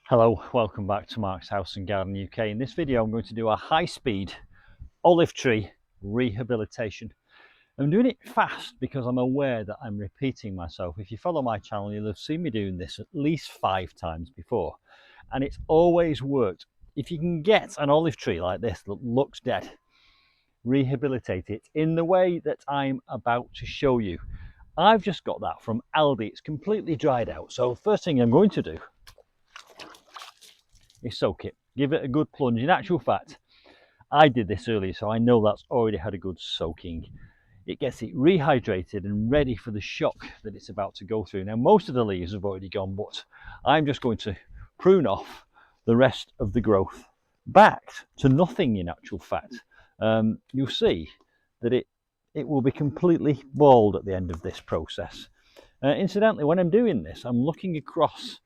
Hello, welcome back to Mark's House and Garden UK. In this video I'm going to do a high-speed olive tree rehabilitation. I'm doing it fast because I'm aware that I'm repeating myself. If you follow my channel, you'll have seen me doing this at least 5 times before, and it's always worked. If you can get an olive tree like this that looks dead, rehabilitate it in the way that I'm about to show you. I've just got that from Aldi. It's completely dried out. So first thing I'm going to do is soak it, give it a good plunge. In actual fact, I did this earlier, so I know that's already had a good soaking. It gets it rehydrated and ready for the shock that it's about to go through. Now, most of the leaves have already gone, but I'm just going to prune off the rest of the growth back to nothing. In actual fact, you'll see that it will be completely bald at the end of this process. Incidentally, when I'm doing this, I'm looking across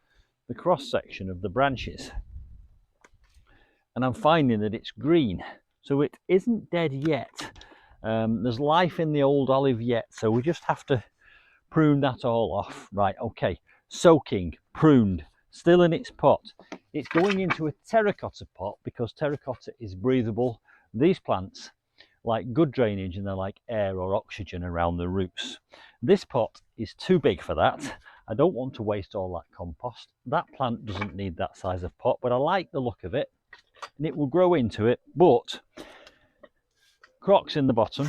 the cross section of the branches, and I'm finding that it's green, so it isn't dead yet. There's life in the old olive yet, so we just have to prune that all off. Right, okay, soaking, pruned, still in its pot. It's going into a terracotta pot because terracotta is breathable. These plants like good drainage and they like air or oxygen around the roots. This pot is too big for that. I don't want to waste all that compost. That plant doesn't need that size of pot, but I like the look of it, and it will grow into it. But crocks in the bottom,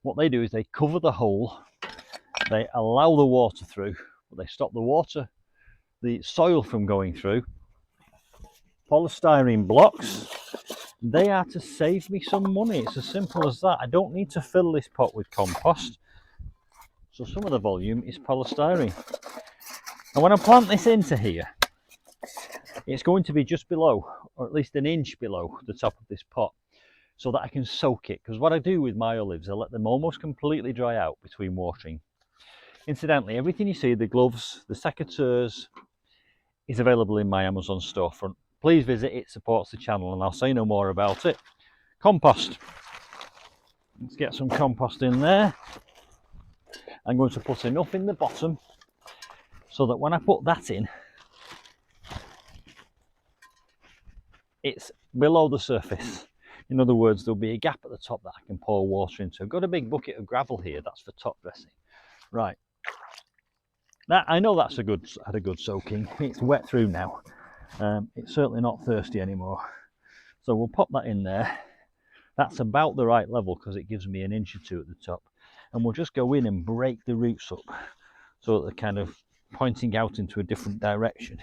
what they do is they cover the hole, they allow the water through, but they stop the soil from going through. Polystyrene blocks, they are to save me some money. It's as simple as that. I don't need to fill this pot with compost, so some of the volume is polystyrene. And when I plant this into here, it's going to be just below, or at least an inch below the top of this pot, so that I can soak it. Because what I do with my olives, I let them almost completely dry out between watering. Incidentally, everything you see, the gloves, the secateurs, is available in my Amazon storefront. Please visit, it supports the channel, and I'll say no more about it. Compost. Let's get some compost in there. I'm going to put enough in the bottom so that when I put that in, it's below the surface. In other words, there'll be a gap at the top that I can pour water into. I've got a big bucket of gravel here, that's for top dressing. Right, that, I know that's had a good soaking. It's wet through now. It's certainly not thirsty anymore. So we'll pop that in there. That's about the right level because it gives me an inch or two at the top. And we'll just go in and break the roots up so that they're kind of pointing out into a different direction.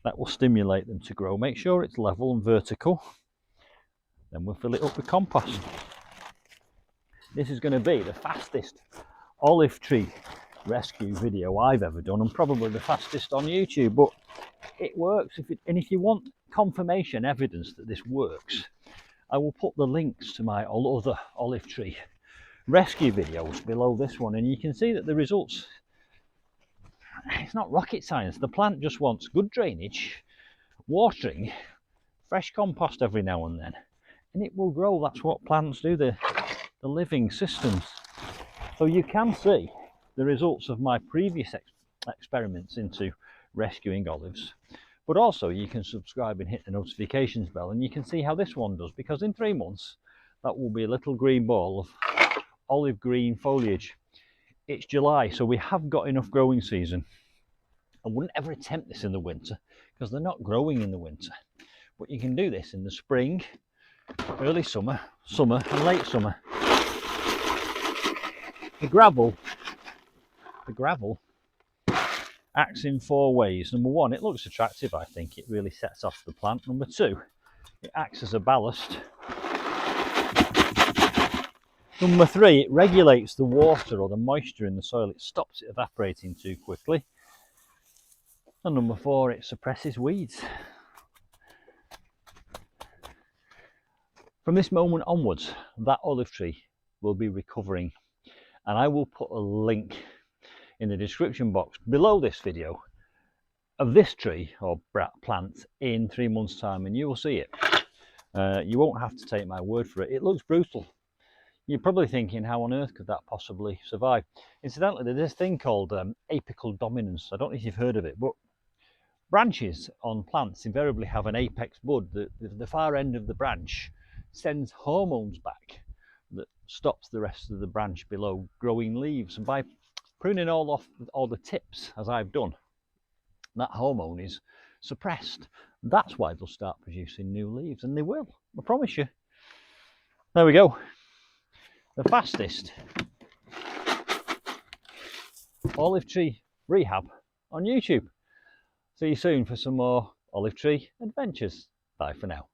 That will stimulate them to grow. Make sure it's level and vertical. Then we'll fill it up with compost. This is going to be the fastest olive tree rescue video I've ever done, and probably the fastest on YouTube, but it works. And if you want confirmation, evidence that this works, I will put the links to my other olive tree rescue videos below this one, and you can see that the results, it's not rocket science. The plant just wants good drainage, watering, fresh compost every now and then, and it will grow. That's what plants do, the living systems. So you can see the results of my previous experiments into rescuing olives, but also you can subscribe and hit the notifications bell, and you can see how this one does, because in 3 months that will be a little green ball of olive green foliage. It's July, so we have got enough growing season. I wouldn't ever attempt this in the winter because they're not growing in the winter, but you can do this in the spring, early summer, summer and late summer. The gravel acts in 4 ways. Number 1, it looks attractive. I think it really sets off the plant. Number 2, it acts as a ballast. Number 3, it regulates the water or the moisture in the soil. It stops it evaporating too quickly. And number 4, it suppresses weeds. From this moment onwards, that olive tree will be recovering, and I will put a link in the description box below this video of this tree or plant in 3 months' time, and you will see it. You won't have to take my word for it. It looks brutal. You're probably thinking, how on earth could that possibly survive? Incidentally, there's this thing called apical dominance. I don't know if you've heard of it, but Branches on plants invariably have an apex bud. The far end of the branch sends hormones back that stops the rest of the branch below growing leaves. And by pruning all off all the tips, as I've done, that hormone is suppressed. That's why they'll start producing new leaves, and they will, I promise you. There we go. The fastest olive tree rehab on YouTube. See you soon for some more olive tree adventures. Bye for now.